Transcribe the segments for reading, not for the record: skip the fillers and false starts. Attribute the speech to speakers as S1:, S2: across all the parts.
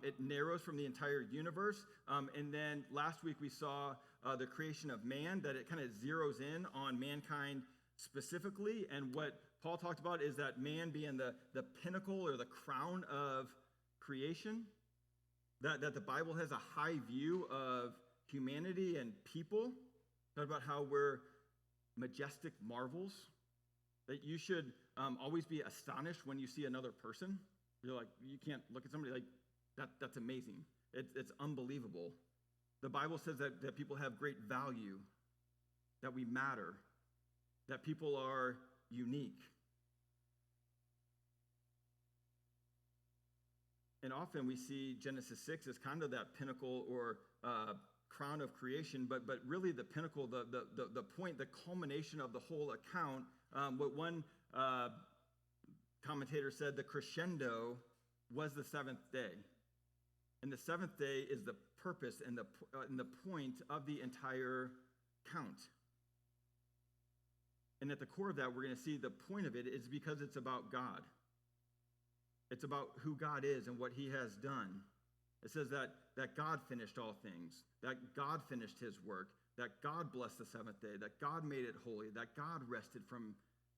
S1: It narrows from the entire universe. And then last week we saw the creation of man, that it kind of zeroes in on mankind specifically. And what Paul talked about is that man being the pinnacle or the crown of creation, that the Bible has a high view of humanity and people. Talk about how we're majestic marvels, that you should always be astonished when you see another person. You're like, you can't look at somebody like, that's amazing. It's unbelievable. The Bible says that people have great value, that we matter, that people are unique. And often we see Genesis 6 as kind of that pinnacle or crown of creation, but really the pinnacle, the point, the culmination of the whole account. What one commentator said, the crescendo was the seventh day. And the seventh day is the purpose and the point of the entire count. And at the core of that, we're going to see the point of it is because it's about God. It's about who God is and what he has done. It says that God finished all things, that God finished his work, that God blessed the seventh day, that God made it holy, that God rested from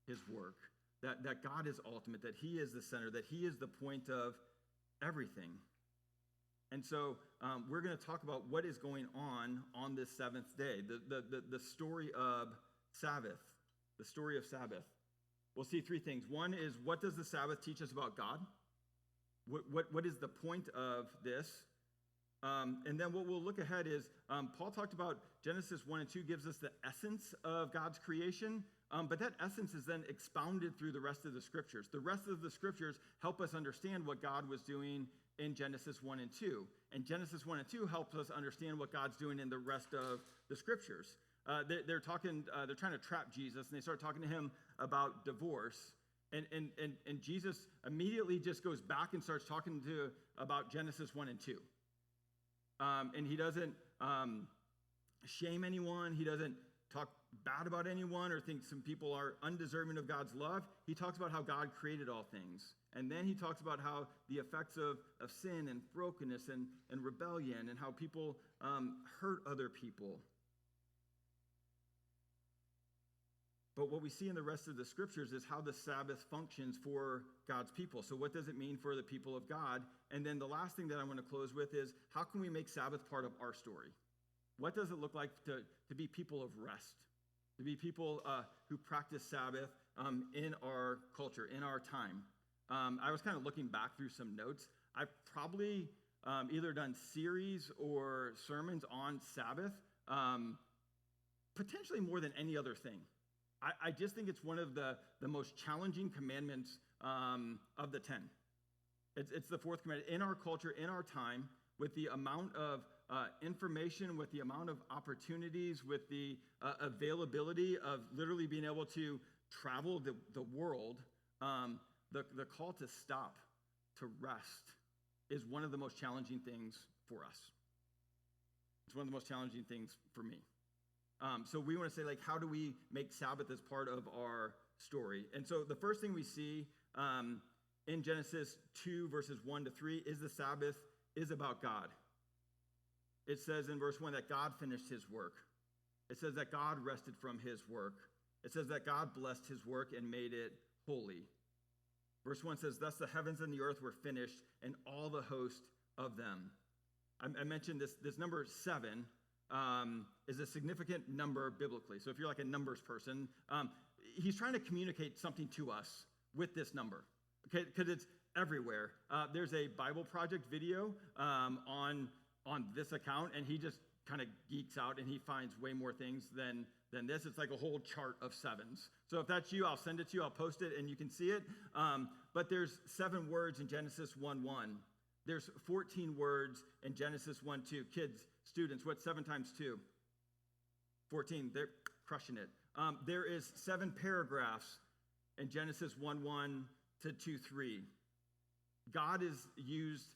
S1: his work, that God is ultimate, that he is the center, that he is the point of everything. And so we're going to talk about what is going on this seventh day, the story of Sabbath, the story of Sabbath. We'll see three things. One is, what does the Sabbath teach us about God? What is the point of this? And then what we'll look ahead is, Paul talked about Genesis 1 and 2 gives us the essence of God's creation, but that essence is then expounded through the rest of the scriptures. The rest of the scriptures help us understand what God was doing in Genesis 1 and 2. And Genesis 1 and 2 helps us understand what God's doing in the rest of the scriptures. They're trying to trap Jesus, and they start talking to him about divorce. And Jesus immediately just goes back and starts talking about Genesis 1 and 2. And he doesn't shame anyone. He doesn't talk bad about anyone or think some people are undeserving of God's love. He talks about how God created all things. And then he talks about how the effects of sin and brokenness and rebellion and how people hurt other people. But what we see in the rest of the scriptures is how the Sabbath functions for God's people. So what does it mean for the people of God? And then the last thing that I want to close with is, how can we make Sabbath part of our story? What does it look like to be people of rest? To be people who practice Sabbath in our culture, in our time? I was kind of looking back through some notes. I've probably either done series or sermons on Sabbath, potentially more than any other thing. I just think it's one of the most challenging commandments of the 10. It's the fourth commandment. In our culture, in our time, with the amount of information, with the amount of opportunities, with the availability of literally being able to travel the world, the call to stop, to rest, is one of the most challenging things for us. It's one of the most challenging things for me. So we want to say, how do we make Sabbath as part of our story? And so the first thing we see in Genesis 2, verses 1 to 3, is the Sabbath is about God. It says in verse 1 that God finished his work. It says that God rested from his work. It says that God blessed his work and made it holy. Verse 1 says, thus the heavens and the earth were finished, and all the host of them. I mentioned this number 7 is a significant number biblically. So if you're like a numbers person, he's trying to communicate something to us with this number, okay? Because it's everywhere. There's a Bible Project video on this account, and he just kind of geeks out, and he finds way more things than this. It's like a whole chart of 7s. So if that's you, I'll send it to you. I'll post it, and you can see it. But there's 7 words in Genesis 1:1. There's 14 words in Genesis 1:2. Kids, students, what's 7 times 2? 14. They're crushing it. There is 7 paragraphs in Genesis 1:1 to 2:3. God is used,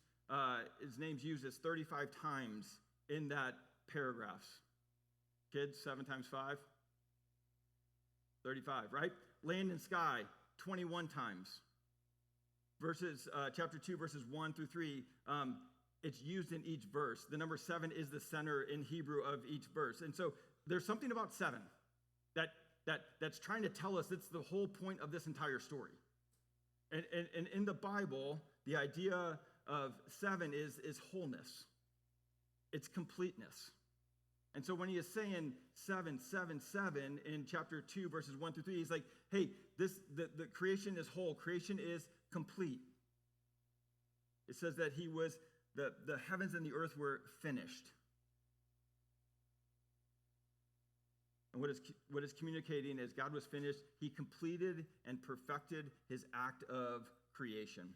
S1: his name's used as 35 times in that paragraphs. Kids, 7 times 5? 35, right? Land and sky, 21 times. Chapter 2, verses 1 through 3, it's used in each verse. The number 7 is the center in Hebrew of each verse. And so there's something about 7 that's trying to tell us it's the whole point of this entire story. And in the Bible, the idea of 7 is wholeness. It's completeness. And so when he is saying 7, 7, 7 in chapter 2, verses 1 through 3, he's like, hey, the creation is whole. Creation is complete. It says that the heavens and the earth were finished. And what is communicating is God was finished. He completed and perfected his act of creation.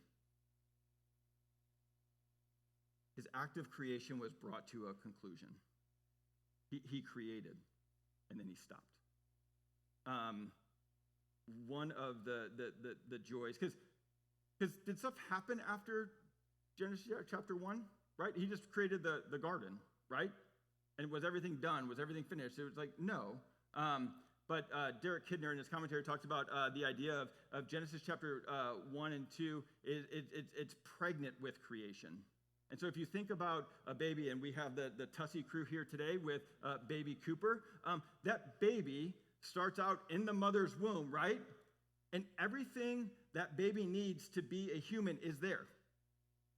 S1: His act of creation was brought to a conclusion. He created, and then he stopped. One of the joys, because did stuff happen after Genesis chapter 1, right? He just created the garden, right? And was everything done? Was everything finished? It was like, no. But Derek Kidner in his commentary talks about the idea of Genesis chapter 1 and 2, it's pregnant with creation. And so if you think about a baby, and we have the Tussie crew here today with baby Cooper, that baby starts out in the mother's womb, right? And everything that baby needs to be a human is there.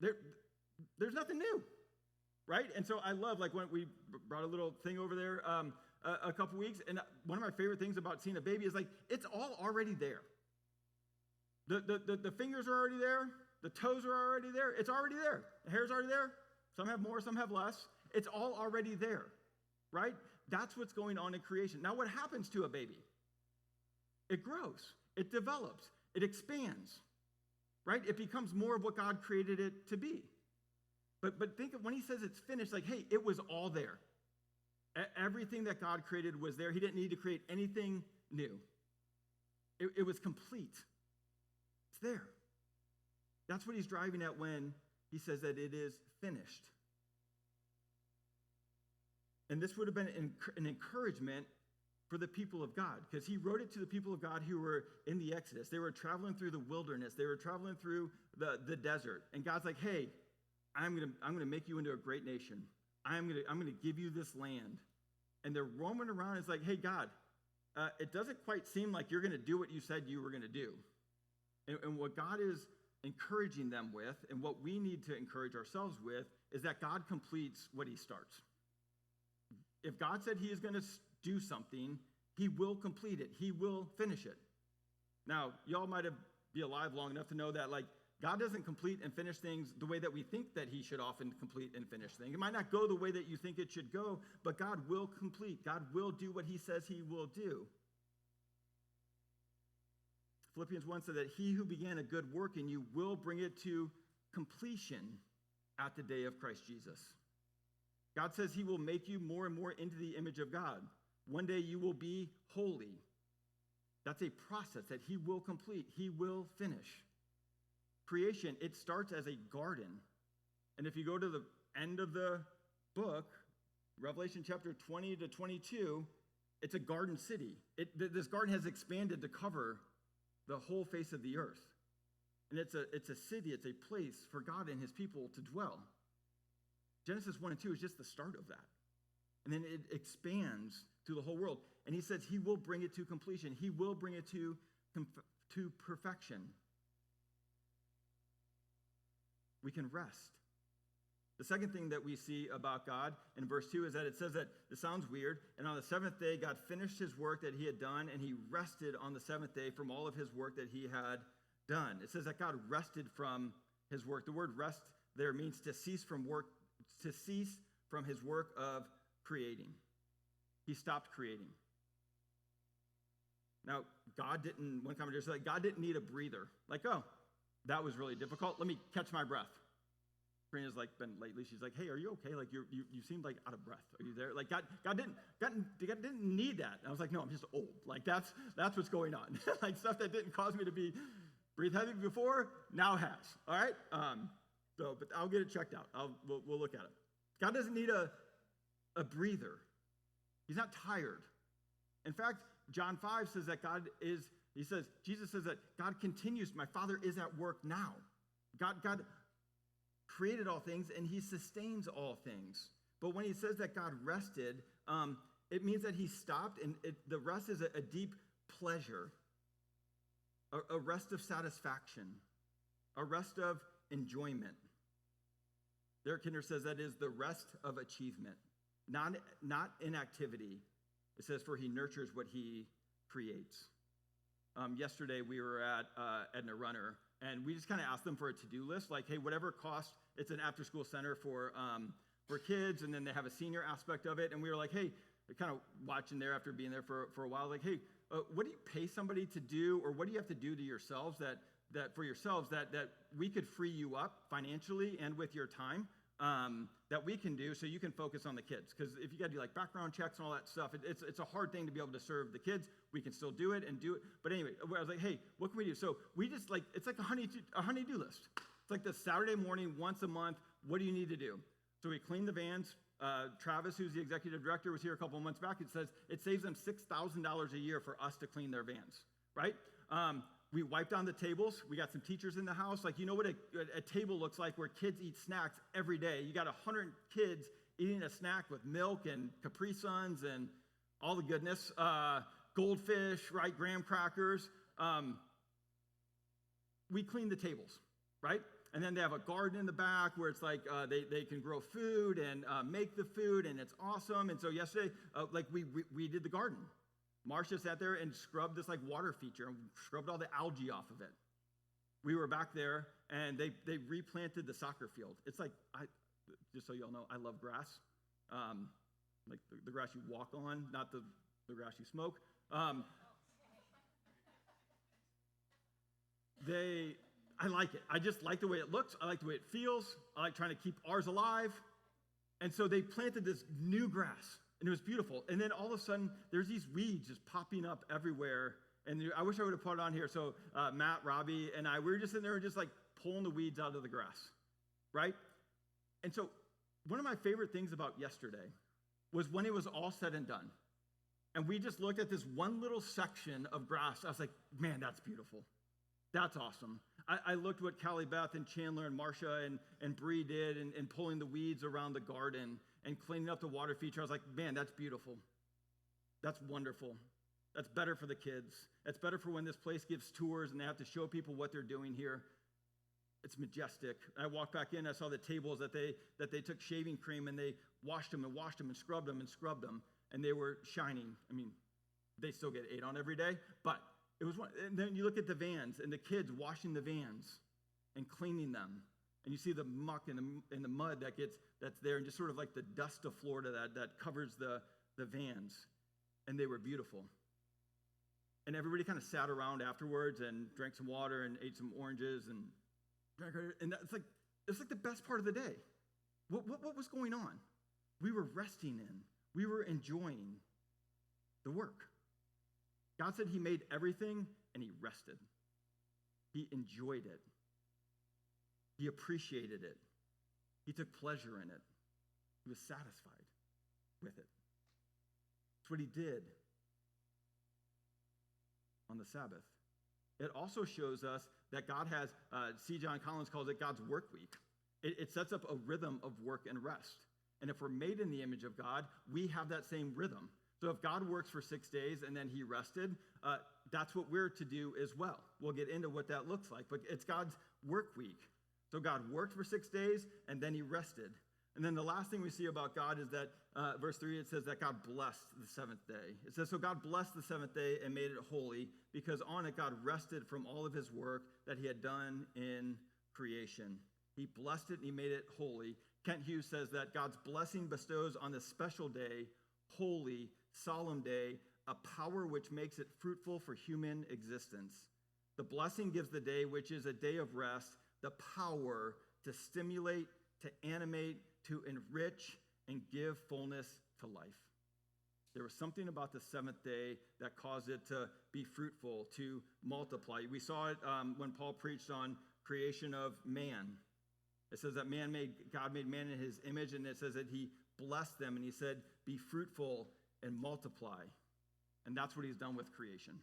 S1: There's nothing new, right? And so I love, like, when we brought a little thing over there a couple weeks, and one of my favorite things about seeing a baby is, like, it's all already there. The fingers are already there. The toes are already there. It's already there. The hair's already there. Some have more, some have less. It's all already there, right? That's what's going on in creation. Now, what happens to a baby? It grows. It develops. It expands, right? It becomes more of what God created it to be. But think of when he says it's finished, like, hey, it was all there. Everything that God created was there. He didn't need to create anything new. It was complete. It's there. That's what he's driving at when he says that it is finished. And this would have been an encouragement for the people of God, because he wrote it to the people of God who were in the Exodus. They were traveling through the wilderness. They were traveling through the desert. And God's like, hey, I'm gonna make you into a great nation. I'm gonna give you this land. And they're roaming around. It's like, hey, God, it doesn't quite seem like you're gonna do what you said you were gonna do. And what God is encouraging them with, and what we need to encourage ourselves with, is that God completes what he starts. If God said he is going to do something, he will complete it. He will finish it. Now, y'all might be alive long enough to know that, like, God doesn't complete and finish things the way that we think that he should often complete and finish things. It might not go the way that you think it should go, but God will complete. God will do what he says he will do. Philippians 1 said that he who began a good work in you will bring it to completion at the day of Christ Jesus. God says he will make you more and more into the image of God. One day you will be holy. That's a process that he will complete. He will finish. Creation, it starts as a garden. And if you go to the end of the book, Revelation chapter 20 to 22, it's a garden city. This garden has expanded to cover the whole face of the earth. And it's a city, it's a place for God and his people to dwell. Genesis 1 and 2 is just the start of that. And then it expands through the whole world. And he says he will bring it to completion. He will bring it to perfection. We can rest. The second thing that we see about God in verse 2 is that it says that, it sounds weird, and on the seventh day, God finished his work that he had done, and he rested on the seventh day from all of his work that he had done. It says that God rested from his work. The word rest there means to cease from work, to cease from his work of creating. He stopped creating. Now, one commentator said, God didn't need a breather. Like, oh, that was really difficult. Let me catch my breath. Karina's like been lately. She's like, "Hey, are you okay? Like you seemed like out of breath. Are you there?" Like God didn't need that. And I was like, "No, I'm just old. Like that's what's going on. Like stuff that didn't cause me to breathe heavy before now has. All right. But I'll get it checked out. We'll look at it. God doesn't need a breather. He's not tired. In fact, John 5 says that Jesus says that God continues. My Father is at work now. God created all things and he sustains all things. But when he says that God rested, it means that he stopped, and the rest is a deep pleasure, a rest of satisfaction, a rest of enjoyment. Derek Kinder says that is the rest of achievement, not inactivity. It says, for he nurtures what he creates. Yesterday we were at Edna Runner, and we just kind of asked them for a to-do list, like, hey, whatever cost, it's an after-school center for kids, and then they have a senior aspect of it, and we were like, hey, kind of watching there after being there for a while, like, hey, what do you pay somebody to do, or what do you have to do to yourselves that for yourselves that we could free you up financially and with your time, that we can do so you can focus on the kids? Because if you got to do like background checks and all that stuff, it's a hard thing to be able to serve the kids. We can still do it and do it. But anyway, I was like, hey, what can we do? So we just like, it's like a honey-do list. It's like the Saturday morning, once a month, what do you need to do? So we clean the vans. Travis, who's the executive director, was here a couple of months back. It says it saves them $6,000 a year for us to clean their vans, right? We wipe down the tables. We got some teachers in the house. Like, you know what a table looks like where kids eat snacks every day. You got 100 kids eating a snack with milk and Capri Suns and all the goodness. Goldfish, right? Graham crackers. We clean the tables, right? And then they have a garden in the back where it's like they can grow food and make the food, and it's awesome. And so yesterday, we did the garden. Marcia sat there and scrubbed this like water feature and scrubbed all the algae off of it. We were back there, and they replanted the soccer field. It's like, just so y'all know, I love grass. Like the grass you walk on, not the grass you smoke. I like it. I just like the way it looks. I like the way it feels. I like trying to keep ours alive. And so they planted this new grass, and it was beautiful. And then all of a sudden, there's these weeds just popping up everywhere. And I wish I would have put it on here. So Matt, Robbie, and we were just in there just like pulling the weeds out of the grass, right? And so one of my favorite things about yesterday was when it was all said and done. And we just looked at this one little section of grass. I was like, man, that's beautiful. That's awesome. I looked what Callie Beth and Chandler and Marcia and Bree did and pulling the weeds around the garden and cleaning up the water feature. I was like, man, that's beautiful. That's wonderful. That's better for the kids. That's better for when this place gives tours and they have to show people what they're doing here. It's majestic. I walked back in, I saw the tables that they took shaving cream and they washed them and scrubbed them, and they were shining. I mean, they still get 8 on every day, but it was one. And then you look at the vans and the kids washing the vans and cleaning them, and you see the muck and the mud that's there, and just sort of like the dust of Florida that covers the vans, and they were beautiful. And everybody kind of sat around afterwards and drank some water and ate some oranges and it's like the best part of the day. What was going on? We were resting in. We were enjoying the work. God said he made everything and he rested. He enjoyed it. He appreciated it. He took pleasure in it. He was satisfied with it. That's what he did on the Sabbath. It also shows us that God has, C. John Collins calls it God's work week. It sets up a rhythm of work and rest. And if we're made in the image of God, we have that same rhythm. So if God works for 6 days and then he rested, that's what we're to do as well. We'll get into what that looks like, but it's God's work week. So God worked for 6 days and then he rested. And then the last thing we see about God is that verse 3, it says that God blessed the seventh day. It says, so God blessed the seventh day and made it holy because on it God rested from all of his work that he had done in creation. He blessed it and he made it holy. Kent Hughes says that God's blessing bestows on this special day, holy, solemn day, a power which makes it fruitful for human existence. The blessing gives the day, which is a day of rest, the power to stimulate, to animate, to enrich, and give fullness to life. There was something about the seventh day that caused it to be fruitful, to multiply. We saw it when Paul preached on creation of man. It says that God made man in his image, and it says that he blessed them, and he said, be fruitful and multiply. And that's what he's done with creation.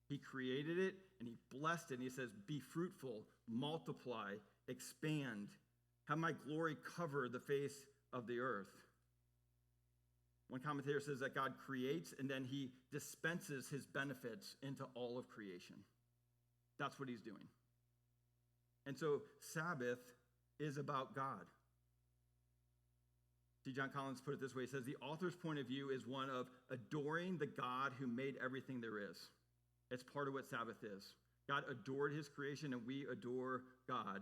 S1: He created it, and he blessed it, and he says, be fruitful, multiply, expand, Have my glory cover the face of the earth. One commentator says that God creates and then he dispenses his benefits into all of creation. That's what he's doing. And so Sabbath is about God. See, John Collins put it this way. He says, the author's point of view is one of adoring the God who made everything there is. It's part of what Sabbath is. God adored his creation and we adore God.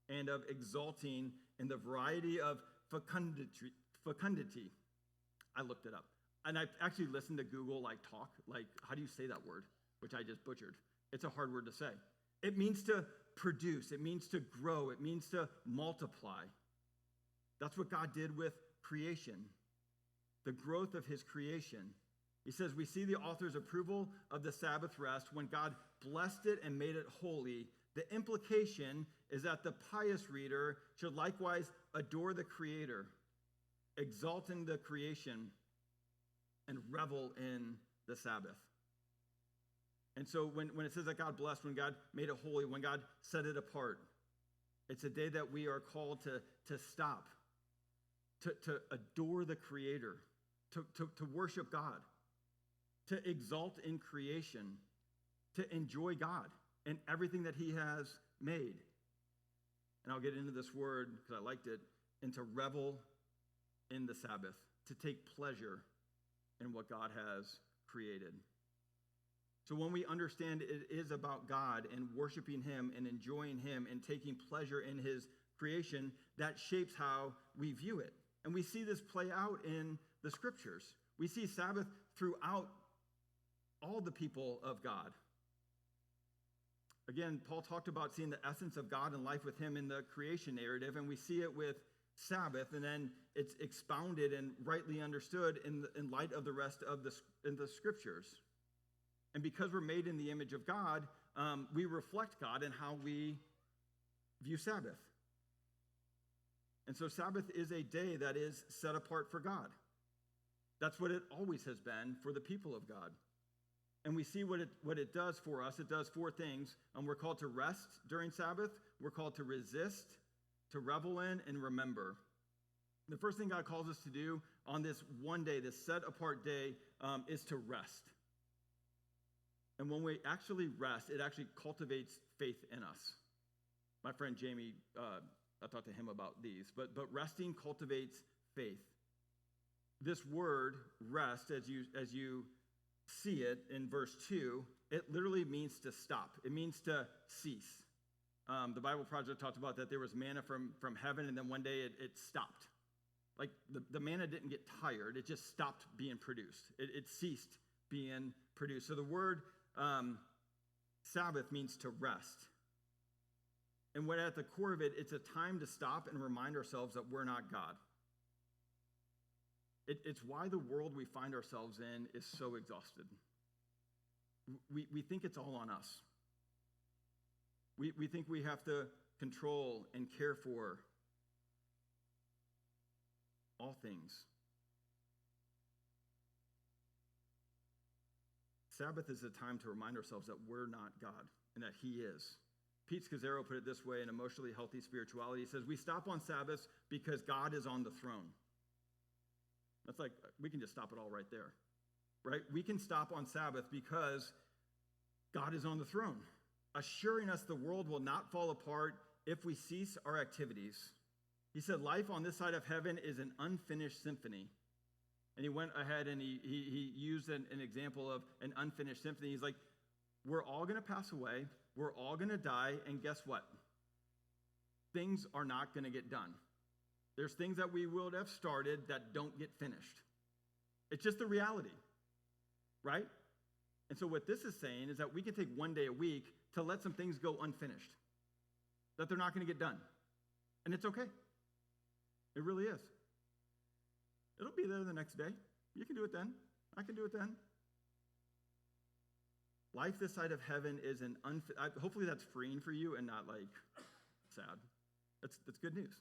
S1: And of exalting in the variety of fecundity. I looked it up. And I actually listened to Google talk, how do you say that word? Which I just butchered. It's a hard word to say. It means to produce. It means to grow. It means to multiply. That's what God did with creation, the growth of his creation. He says, we see the author's approval of the Sabbath rest when God blessed it and made it holy. The implication is that the pious reader should likewise adore the Creator, exalt in the creation, and revel in the Sabbath. And so when it says that God blessed, when God made it holy, when God set it apart, it's a day that we are called to stop, to adore the Creator, to worship God, to exalt in creation, to enjoy God and everything that he has made. And I'll get into this word because I liked it, and to revel in the Sabbath, to take pleasure in what God has created. So when we understand it is about God and worshiping him and enjoying him and taking pleasure in his creation, that shapes how we view it. And we see this play out in the scriptures. We see Sabbath throughout all the people of God. Again, Paul talked about seeing the essence of God and life with him in the creation narrative, and we see it with Sabbath, and then it's expounded and rightly understood in light of the rest of the scriptures. And because we're made in the image of God, we reflect God in how we view Sabbath. And so Sabbath is a day that is set apart for God. That's what it always has been for the people of God. And we see what it does for us. It does four things. We're called to rest during Sabbath. We're called to resist, to revel in, and remember. The first thing God calls us to do on this one day, this set-apart day, is to rest. And when we actually rest, it actually cultivates faith in us. My friend Jamie, I talked to him about these, but resting cultivates faith. This word, rest, as you see it in verse 2, it literally means to stop. It means to cease. The Bible Project talked about that there was manna from heaven, and then one day it stopped. Like the manna didn't get tired, it just stopped being produced. It ceased being produced. So the word Sabbath means to rest. And what at the core of it, it's a time to stop and remind ourselves that we're not God. It's why the world we find ourselves in is so exhausted. We think it's all on us. We think we have to control and care for all things. Sabbath is a time to remind ourselves that we're not God and that he is. Pete Scazzaro put it this way in Emotionally Healthy Spirituality. He says, we stop on Sabbath because God is on the throne. That's like, we can just stop it all right there, right? We can stop on Sabbath because God is on the throne, assuring us the world will not fall apart if we cease our activities. He said, life on this side of heaven is an unfinished symphony. And he went ahead and he used an example of an unfinished symphony. He's like, we're all going to pass away. We're all going to die. And guess what? Things are not going to get done. There's things that we will have started that don't get finished. It's just the reality, right? And so what this is saying is that we can take one day a week to let some things go unfinished, that they're not going to get done. And it's okay. It really is. It'll be there the next day. You can do it then. I can do it then. Life this side of heaven is hopefully that's freeing for you and not like sad. That's good news.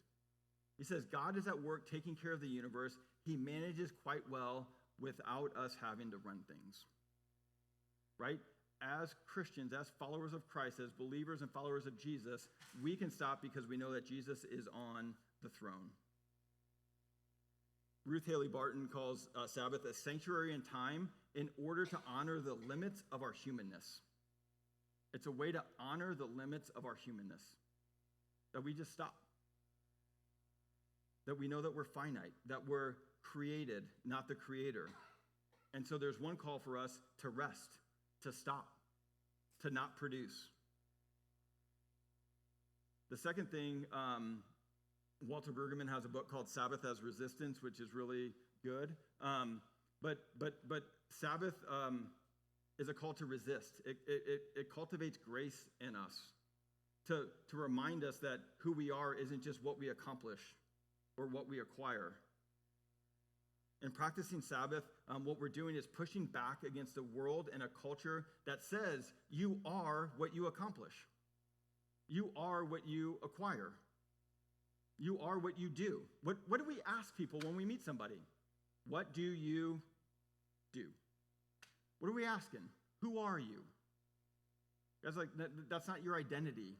S1: He says, God is at work taking care of the universe. He manages quite well without us having to run things. Right? As Christians, as followers of Christ, as believers and followers of Jesus, we can stop because we know that Jesus is on the throne. Ruth Haley Barton calls Sabbath a sanctuary in time in order to honor the limits of our humanness. It's a way to honor the limits of our humanness, that we just stop, that we know that we're finite, that we're created, not the creator. And so there's one call for us to rest, to stop, to not produce. The second thing, Walter Brueggemann has a book called Sabbath as Resistance, which is really good. But Sabbath is a call to resist. It cultivates grace in us to remind us that who we are isn't just what we accomplish or what we acquire. In practicing Sabbath, what we're doing is pushing back against a world and a culture that says you are what you accomplish. You are what you acquire. You are what you do. What do we ask people when we meet somebody? What do you do? What are we asking? Who are you? Guys, like that's not your identity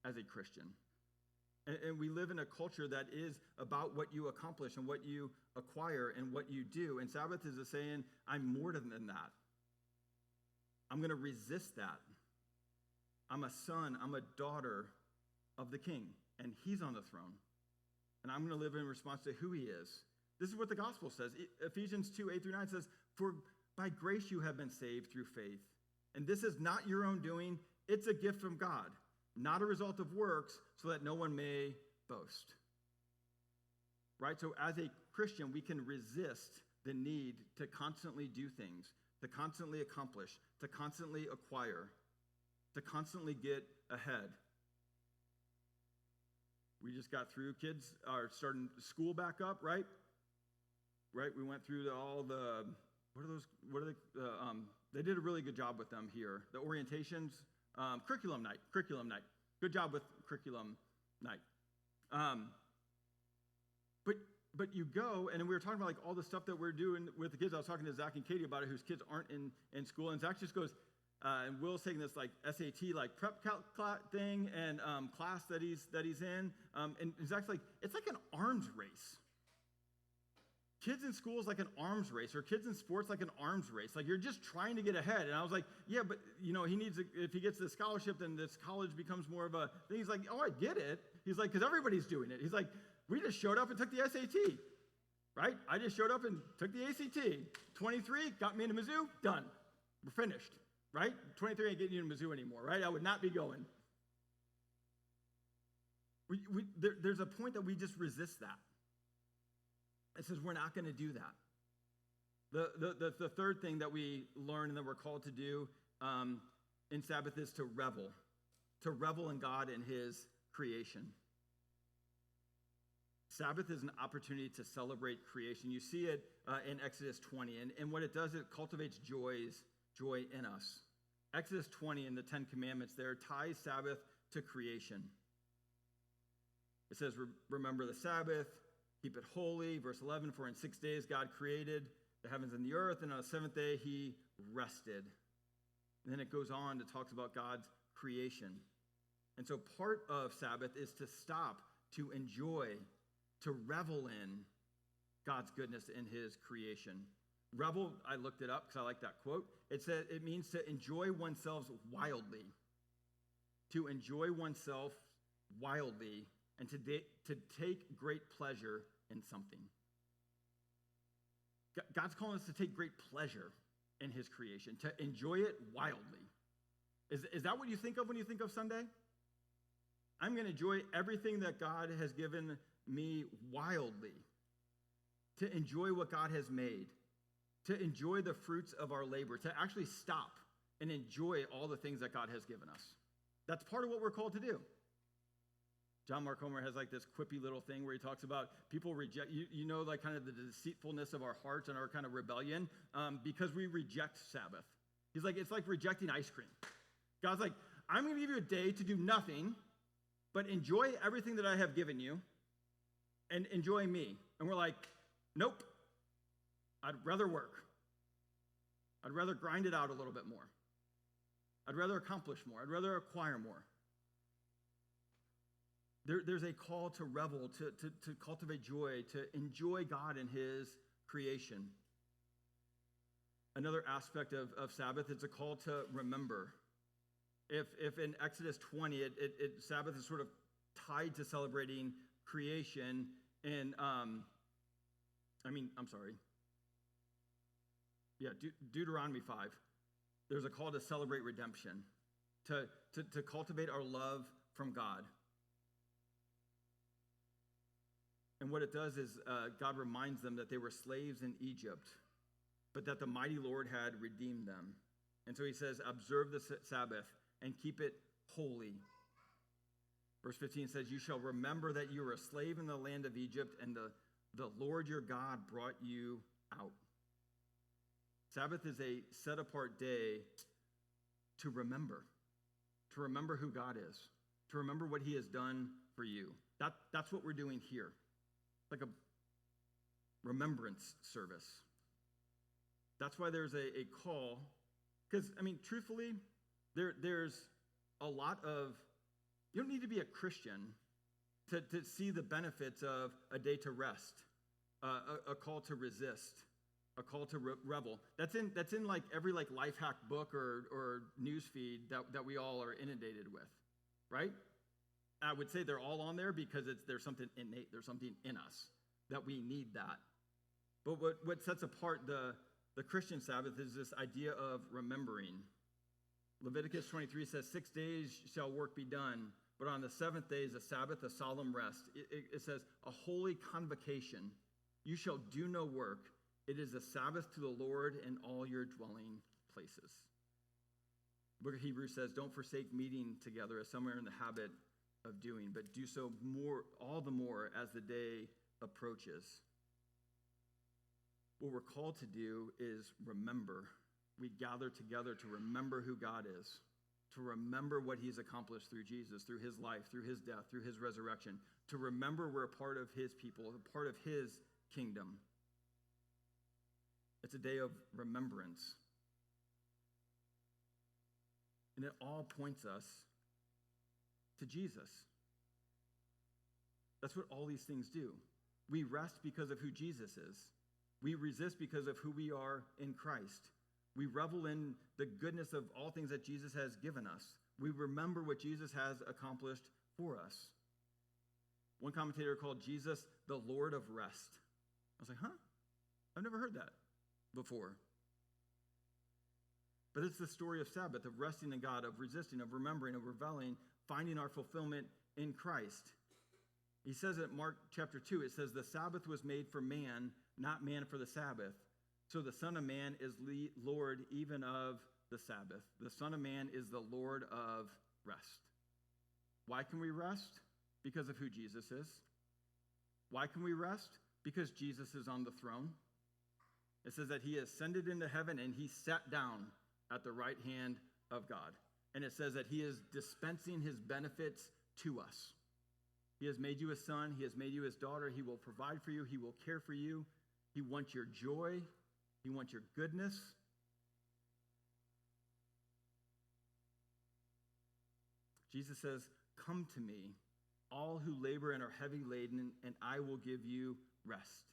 S1: as a Christian. And we live in a culture that is about what you accomplish and what you acquire and what you do. And Sabbath is a saying, I'm more than that. I'm going to resist that. I'm a son, I'm a daughter of the King, and he's on the throne. And I'm going to live in response to who he is. This is what the gospel says. Ephesians 2:8-9 says, "For by grace you have been saved through faith. And this is not your own doing, it's a gift from God, not a result of works, so that no one may boast." Right? So as a Christian, we can resist the need to constantly do things, to constantly accomplish, to constantly acquire, to constantly get ahead. We just got through, kids are starting school back up, right? Right? We went through all the, they did a really good job with them here. The orientations, curriculum night. Good job with curriculum night. But you go, and we were talking about like all the stuff that we're doing with the kids. I was talking to Zach and Katie about it, whose kids aren't in school, and Zach just goes, and Will's taking this like SAT like prep thing and class that he's in, and Zach's like, it's like an arms race. Kids in school is like an arms race, or kids in sports like an arms race. Like you're just trying to get ahead. And I was like, yeah, but he needs if he gets this scholarship, then this college becomes more of a thing. He's like, oh, I get it. He's like, because everybody's doing it. He's like, we just showed up and took the SAT, right? I just showed up and took the ACT. 23 got me into Mizzou. Done. We're finished, right? 23 ain't getting you into Mizzou anymore, right? I would not be going. There's a point that we just resist that. It says we're not going to do that. The third thing that we learn and that we're called to do in Sabbath is to revel in God and his creation. Sabbath is an opportunity to celebrate creation. You see it in Exodus 20, and what it does, it cultivates joy in us. Exodus 20 and the Ten Commandments there ties Sabbath to creation. It says, remember the Sabbath, keep it holy. Verse 11, for in 6 days God created the heavens and the earth, and on the seventh day he rested. And then it goes on to talk about God's creation. And so part of Sabbath is to stop, to enjoy, to revel in God's goodness in his creation. Revel, I looked it up because I like that quote. It said it means to enjoy oneself wildly. To enjoy oneself wildly and to take great pleasure in something. God's calling us to take great pleasure in his creation, to enjoy it wildly. Is that what you think of when you think of Sunday? I'm going to enjoy everything that God has given me wildly, to enjoy what God has made, to enjoy the fruits of our labor, to actually stop and enjoy all the things that God has given us. That's part of what we're called to do. John Mark Comer has like this quippy little thing where he talks about people reject, like kind of the deceitfulness of our hearts and our kind of rebellion because we reject Sabbath. He's like, it's like rejecting ice cream. God's like, I'm going to give you a day to do nothing, but enjoy everything that I have given you and enjoy me. And we're like, nope, I'd rather work. I'd rather grind it out a little bit more. I'd rather accomplish more. I'd rather acquire more. There's a call to revel, to cultivate joy, to enjoy God and his creation. Another aspect of Sabbath is a call to remember. If in Exodus 20, Sabbath is sort of tied to celebrating creation, and Deuteronomy 5, there's a call to celebrate redemption, to cultivate our love from God. And what it does is God reminds them that they were slaves in Egypt, but that the mighty Lord had redeemed them. And so he says, observe the Sabbath and keep it holy. Verse 15 says, you shall remember that you were a slave in the land of Egypt, and the Lord your God brought you out. Sabbath is a set-apart day to remember who God is, to remember what he has done for you. That's what we're doing here, like a remembrance service. That's why there's a call, because, truthfully, there's a lot of, you don't need to be a Christian to see the benefits of a day to rest, a call to resist, a call to revel. That's in like every like life hack book or news feed that we all are inundated with, right? I would say they're all on there because there's something innate, there's something in us that we need that. But what sets apart the Christian Sabbath is this idea of remembering. Leviticus 23 says, 6 days shall work be done, but on the seventh day is a Sabbath, a solemn rest. It says, a holy convocation. You shall do no work. It is a Sabbath to the Lord in all your dwelling places. The book of Hebrews says, don't forsake meeting together as some are in the habit of doing, but do so all the more as the day approaches. What we're called to do is remember. We gather together to remember who God is, to remember what he's accomplished through Jesus, through his life, through his death, through his resurrection, to remember we're a part of his people, a part of his kingdom. It's a day of remembrance. And it all points us to Jesus. That's what all these things do. We rest because of who Jesus is. We resist because of who we are in Christ. We revel in the goodness of all things that Jesus has given us. We remember what Jesus has accomplished for us. One commentator called Jesus the Lord of Rest. I was like, huh? I've never heard that before. But it's the story of Sabbath, of resting in God, of resisting, of remembering, of reveling, finding our fulfillment in Christ. He says it in Mark chapter 2, it says, the Sabbath was made for man, not man for the Sabbath. So the Son of Man is Lord even of the Sabbath. The Son of Man is the Lord of rest. Why can we rest? Because of who Jesus is. Why can we rest? Because Jesus is on the throne. It says that he ascended into heaven and he sat down at the right hand of God. And it says that he is dispensing his benefits to us. He has made you a son. He has made you his daughter. He will provide for you. He will care for you. He wants your joy. He wants your goodness. Jesus says, come to me, all who labor and are heavy laden, and I will give you rest.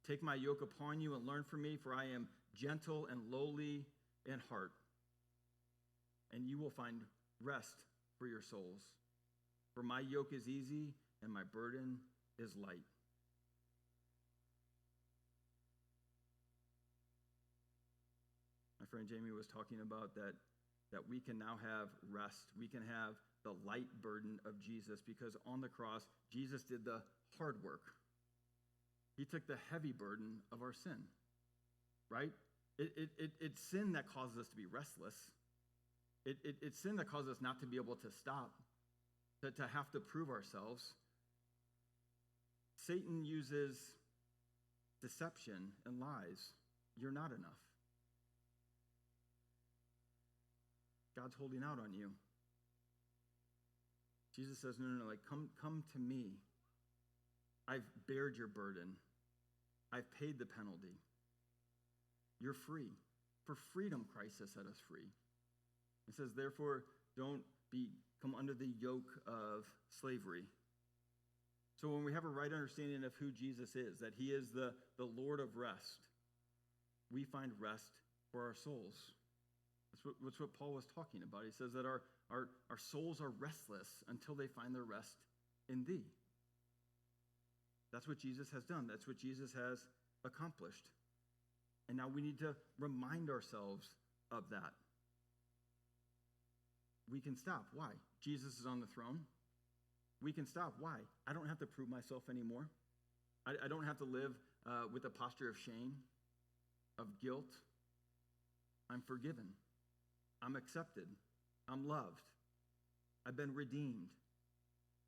S1: Take my yoke upon you and learn from me, for I am gentle and lowly in heart, and you will find rest for your souls. For my yoke is easy and my burden is light. My friend Jamie was talking about that we can now have rest. We can have the light burden of Jesus because on the cross, Jesus did the hard work. He took the heavy burden of our sin, right? It's sin that causes us to be restless. It's sin that causes us not to be able to stop, to have to prove ourselves. Satan uses deception and lies. You're not enough. God's holding out on you. Jesus says, no, like, come to me. I've bared your burden. I've paid the penalty. You're free. For freedom, Christ has set us free. It says, therefore, don't be come under the yoke of slavery. So when we have a right understanding of who Jesus is, that he is the Lord of rest, we find rest for our souls. That's what Paul was talking about. He says that our souls are restless until they find their rest in thee. That's what Jesus has done. That's what Jesus has accomplished. And now we need to remind ourselves of that. We can stop. Why? Jesus is on the throne. We can stop. Why? I don't have to prove myself anymore. I don't have to live with a posture of shame, of guilt. I'm forgiven. I'm accepted. I'm loved. I've been redeemed.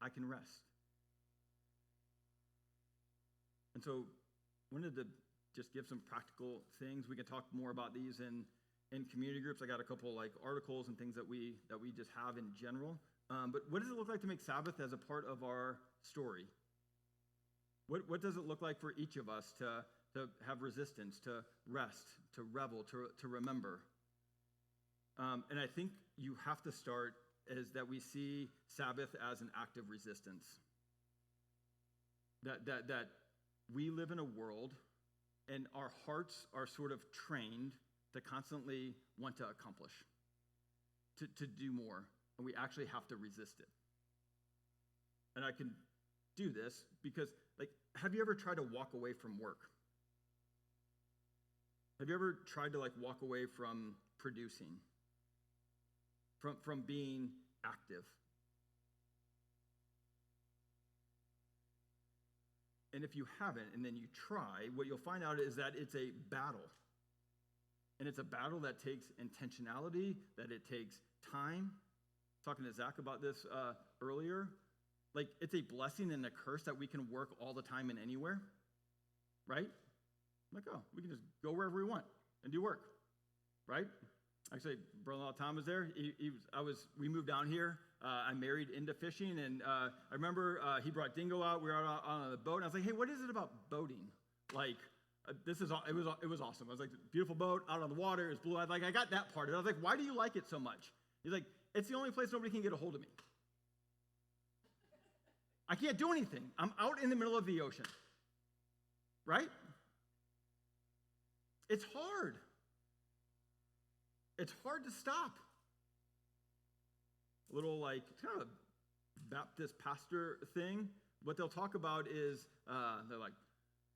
S1: I can rest. And so I wanted to just give some practical things. We can talk more about these in community groups. I got a couple like articles and things that we just have in general. But what does it look like to make Sabbath as a part of our story? What does it look like for each of us to have resistance, to rest, to revel, to remember? And I think you have to start is that we see Sabbath as an act of resistance. That we live in a world and our hearts are sort of trained to constantly want to accomplish, to do more, and we actually have to resist it. And I can do this because, like, have you ever tried to walk away from work? Have you ever tried to, like, walk away from producing, from being active? And if you haven't, and then you try, what you'll find out is that it's a battle. And it's a battle that takes intentionality, that it takes time. Talking to Zach about this earlier. Like, it's a blessing and a curse that we can work all the time and anywhere, right? Like, oh, we can just go wherever we want and do work, right? Actually, brother-in-law Tom was there. We moved down here. I married into fishing, and I remember he brought Dingo out. We were out on the boat, and I was like, hey, what is it about boating? Like, it was awesome. I was like, beautiful boat, out on the water, it was blue. I got that part of it. I was like, why do you like it so much? He's like, it's the only place nobody can get a hold of me. I can't do anything. I'm out in the middle of the ocean, right? It's hard. It's hard to stop. A little like kind of a Baptist pastor thing. What they'll talk about is they're like,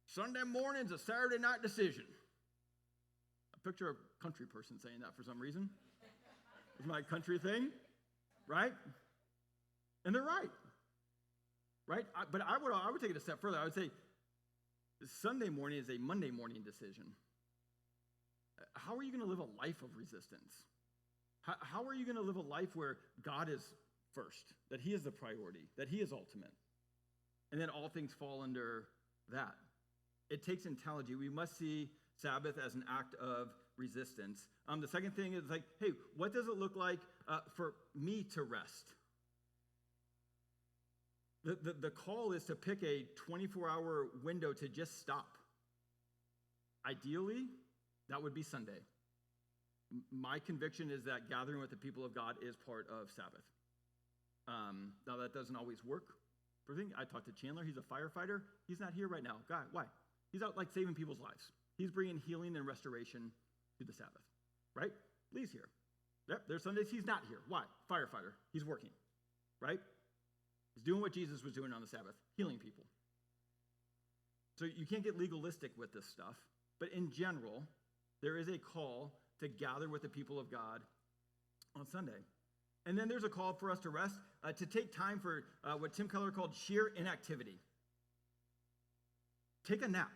S1: Sunday morning's a Saturday night decision. I picture a country person saying that for some reason. It's my country thing, right? And they're right. Right? But I would take it a step further. I would say Sunday morning is a Monday morning decision. How are you going to live a life of resistance? How are you going to live a life where God is first, that he is the priority, that he is ultimate, and then all things fall under that? It takes intelligence. We must see Sabbath as an act of resistance. The second thing is like, hey, what does it look like for me to rest? The call is to pick a 24-hour window to just stop. Ideally, that would be Sunday. My conviction is that gathering with the people of God is part of Sabbath. Now, that doesn't always work. For thing, I talked to Chandler. He's a firefighter. He's not here right now. God, why? He's out like saving people's lives. He's bringing healing and restoration to the Sabbath, right? Lee's here. Yep, there's Sundays he's not here. Why? Firefighter. He's working, right? He's doing what Jesus was doing on the Sabbath, healing people. So you can't get legalistic with this stuff, but in general, there is a call to gather with the people of God on Sunday. And then there's a call for us to rest, to take time for what Tim Keller called sheer inactivity. Take a nap.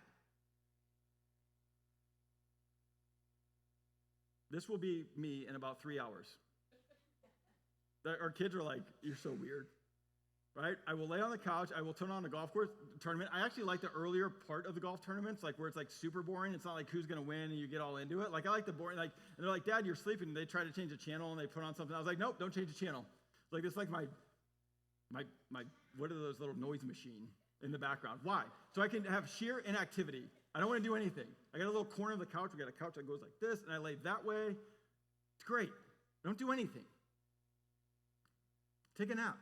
S1: This will be me in about 3 hours. Our kids are like, you're so weird. Right? I will lay on the couch. I will turn on a golf course tournament. I actually like the earlier part of the golf tournaments, like where it's like super boring. It's not like who's going to win and you get all into it. Like I like the boring, like, and they're like, Dad, you're sleeping. And they try to change the channel and they put on something. I was like, nope, don't change the channel. Like it's like my, what are those little noise machine in the background? Why? So I can have sheer inactivity. I don't want to do anything. I got a little corner of the couch. We got a couch that goes like this and I lay that way. It's great. Don't do anything. Take a nap.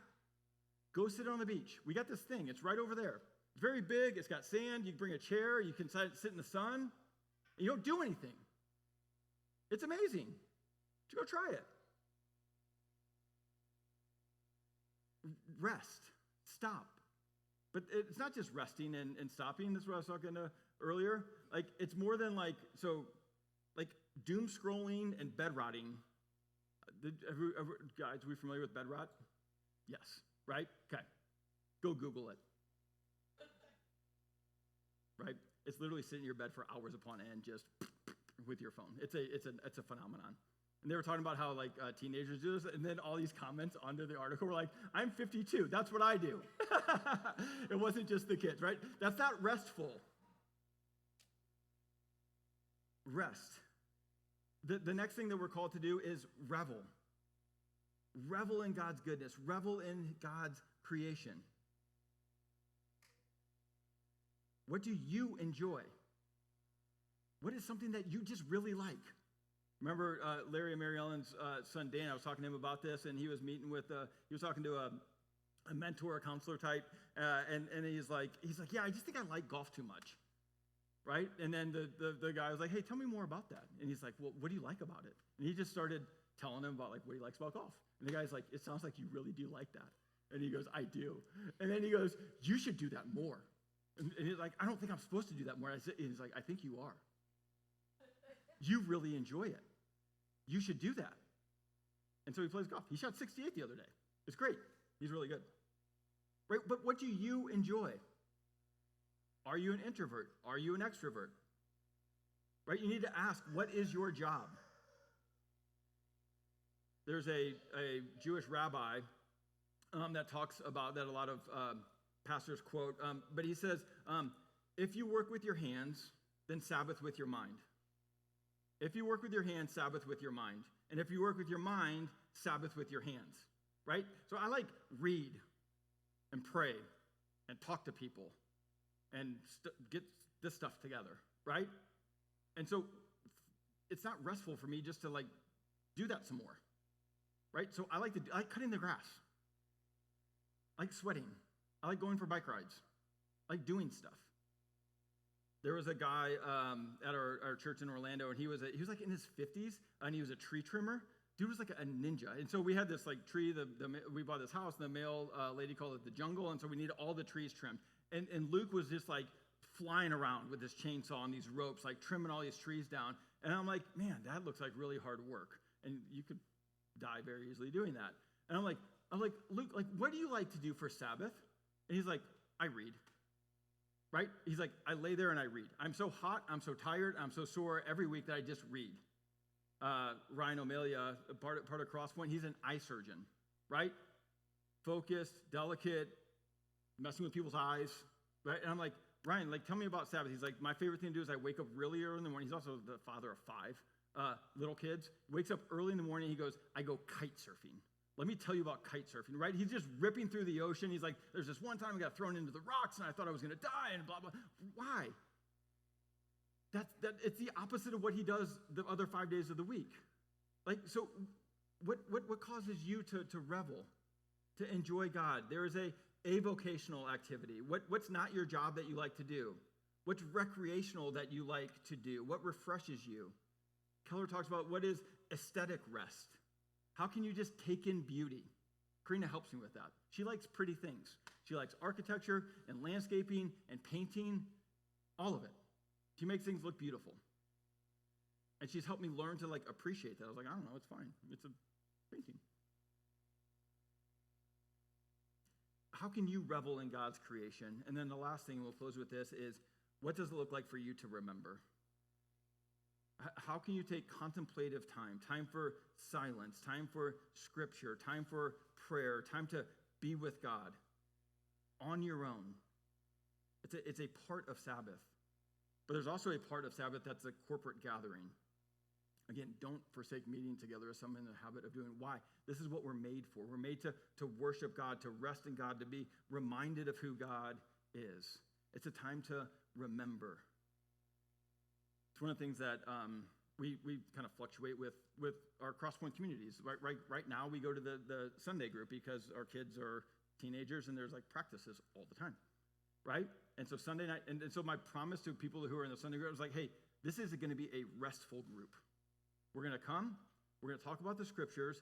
S1: Go sit on the beach. We got this thing. It's right over there. It's very big. It's got sand. You can bring a chair. You can sit in the sun. And you don't do anything. It's amazing. Go try it. Rest. Stop. But it's not just resting and stopping. This is what I was talking to earlier. Like, it's more than like doom scrolling and bed rotting. Guys, are we familiar with bed rot? Yes, right? Okay. Go Google it. Right? It's literally sitting in your bed for hours upon end just with your phone. It's a phenomenon. And they were talking about how teenagers do this, and then all these comments under the article were like, I'm 52, that's what I do. It wasn't just the kids, right? That's not restful. Rest. The next thing that we're called to do is revel. Revel in God's goodness. Revel in God's creation. What do you enjoy? What is something that you just really like? Remember Larry and Mary Ellen's son Dan, I was talking to him about this, and he was talking to a mentor, a counselor type, and he's like, yeah, I just think I like golf too much, right? And then the guy was like, hey, tell me more about that. And he's like, well, what do you like about it? And he just started telling him about what he likes about golf. And the guy's like, it sounds like you really do like that. And he goes, I do. And then he goes, you should do that more. And he's like, I don't think I'm supposed to do that more. And he's like, I think you are. You really enjoy it. You should do that. And so he plays golf. He shot 68 the other day. It's great. He's really good. Right? But what do you enjoy? Are you an introvert? Are you an extrovert? Right? You need to ask, what is your job? There's a Jewish rabbi that talks about that a lot of pastors quote, but he says, if you work with your hands, then Sabbath with your mind. If you work with your hands, Sabbath with your mind. And if you work with your mind, Sabbath with your hands, right? So I read and pray and talk to people and get this stuff together, right? And so it's not restful for me just to do that some more, right? So I like cutting the grass. I like sweating. I like going for bike rides. I like doing stuff. There was a guy at our church in Orlando, and he was in his 50s, and he was a tree trimmer. Dude was like a ninja. And so we had this tree, we bought this house, and the mail lady called it the jungle, and so we needed all the trees trimmed. And Luke was just flying around with this chainsaw and these ropes, trimming all these trees down. And I'm like, man, that looks like really hard work. And you could die very easily doing that. And I'm like, Luke, what do you like to do for Sabbath? And he's like, I read. Right? He's like, I lay there and I read. I'm so hot, I'm so tired, I'm so sore every week that I just read. Ryan O'Malia, part of Crosspoint, he's an eye surgeon, right? Focused, delicate, messing with people's eyes, right? And I'm like, Ryan, tell me about Sabbath. He's like, my favorite thing to do is I wake up really early in the morning. He's also the father of 5 little kids. Wakes up early in the morning. He goes, I go kite surfing. Let me tell you about kite surfing, right? He's just ripping through the ocean. He's like, there's this one time I got thrown into the rocks and I thought I was going to die and blah, blah. Why? It's the opposite of what he does the other 5 days of the week. So what causes you to revel, to enjoy God? There is a vocational activity. What's not your job that you like to do? What's recreational that you like to do? What refreshes you? Keller talks about what is aesthetic rest. How can you just take in beauty? Karina helps me with that. She likes pretty things. She likes architecture and landscaping and painting, all of it. She makes things look beautiful. And she's helped me learn to appreciate that. I was like, I don't know, it's fine. It's a painting. How can you revel in God's creation? And then the last thing, we'll close with this, is what does it look like for you to remember? How can you take contemplative time for silence, time for scripture, time for prayer, time to be with God on your own? It's a part of Sabbath. But there's also a part of Sabbath that's a corporate gathering. Again, don't forsake meeting together as some in the habit of doing. Why? This is what we're made for. We're made to worship God, to rest in God, to be reminded of who God is. It's a time to remember. It's one of the things that we kind of fluctuate with our Crosspoint communities. Right now, we go to the Sunday group because our kids are teenagers and there's like practices all the time, right? And so Sunday night, and so my promise to people who are in the Sunday group was like, hey, this is going to be a restful group. We're going to come, we're going to talk about the scriptures,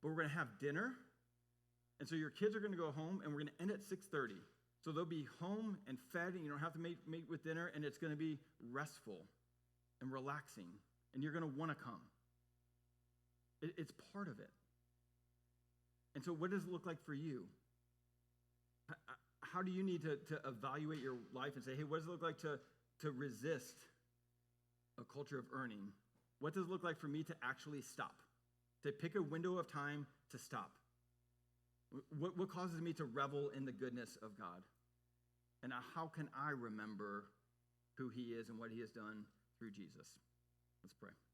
S1: but we're going to have dinner. And so your kids are going to go home, and we're going to end at 6:30. So they'll be home and fed, and you don't have to meet with dinner, and it's going to be restful and relaxing, and you're going to want to come. It's part of it. And so what does it look like for you? How do you need to evaluate your life and say, hey, what does it look like to resist a culture of earning? What does it look like for me to actually stop? To pick a window of time to stop? What causes me to revel in the goodness of God? And how can I remember who he is and what he has done through Jesus? Let's pray.